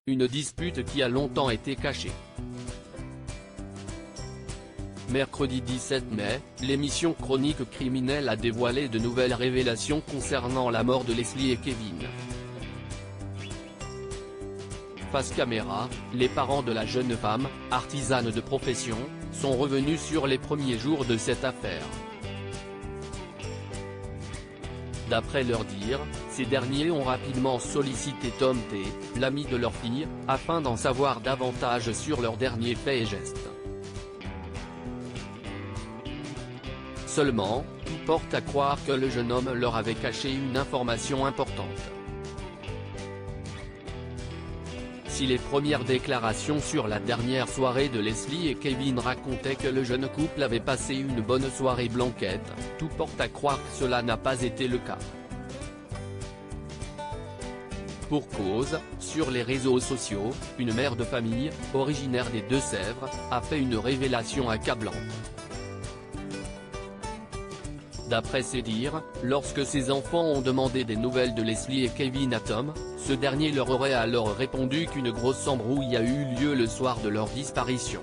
une dispute qui a longtemps été cachée. Mercredi 17 mai, l'émission Chronique criminelle a dévoilé de nouvelles révélations concernant la mort de Leslie et Kevin. Face caméra, les parents de la jeune femme, artisane de profession, sont revenus sur les premiers jours de cette affaire. D'après leur dire, ces derniers ont rapidement sollicité Tom T, l'ami de leur fille, afin d'en savoir davantage sur leurs derniers faits et gestes. Seulement, tout porte à croire que le jeune homme leur avait caché une information importante. Si les premières déclarations sur la dernière soirée de Leslie et Kevin racontaient que le jeune couple avait passé une bonne soirée blanquette, tout porte à croire que cela n'a pas été le cas. Pour cause, sur les réseaux sociaux, une mère de famille, originaire des Deux-Sèvres, a fait une révélation accablante. D'après ses dires, lorsque ses enfants ont demandé des nouvelles de Leslie et Kevin à Tom, ce dernier leur aurait alors répondu qu'une grosse embrouille a eu lieu le soir de leur disparition.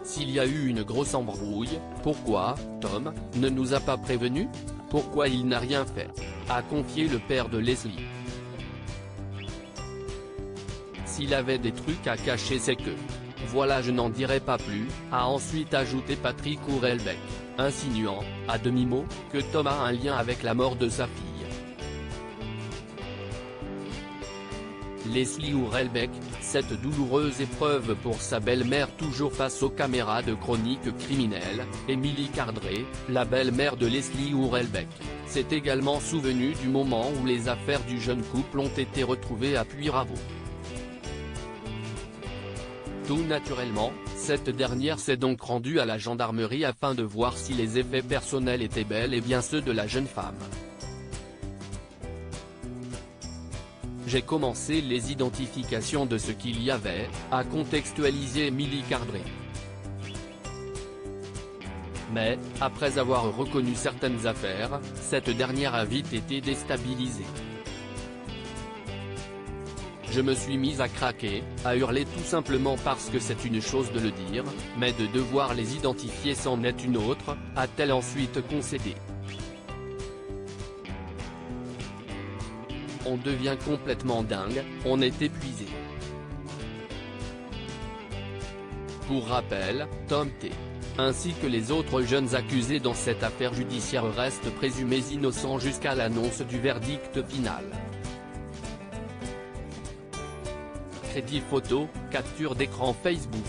S'il y a eu une grosse embrouille, pourquoi, Tom, ne nous a pas prévenus? Pourquoi il n'a rien fait? A confié le père de Leslie. S'il avait des trucs à cacher c'est que... Voilà, je n'en dirai pas plus, a ensuite ajouté Patrick Hurlbeck, insinuant, à demi-mot, que Tom a un lien avec la mort de sa fille. Leslie Hurlbeck, cette douloureuse épreuve pour sa belle-mère toujours face aux caméras de Chronique criminelle, Émilie Cardré, la belle-mère de Leslie Hurlbeck, s'est également souvenue du moment où les affaires du jeune couple ont été retrouvées à Puyraveau. Tout naturellement, cette dernière s'est donc rendue à la gendarmerie afin de voir si les effets personnels étaient bel et bien ceux de la jeune femme. J'ai commencé les identifications de ce qu'il y avait, a contextualisé Émilie Cardré. Mais, après avoir reconnu certaines affaires, cette dernière a vite été déstabilisée. Je me suis mise à craquer, à hurler tout simplement parce que c'est une chose de le dire, mais de devoir les identifier c'en est une autre, a-t-elle ensuite concédé. On devient complètement dingue, on est épuisé. Pour rappel, Tom T, ainsi que les autres jeunes accusés dans cette affaire judiciaire restent présumés innocents jusqu'à l'annonce du verdict final. Crédit photo, capture d'écran Facebook.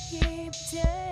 Keep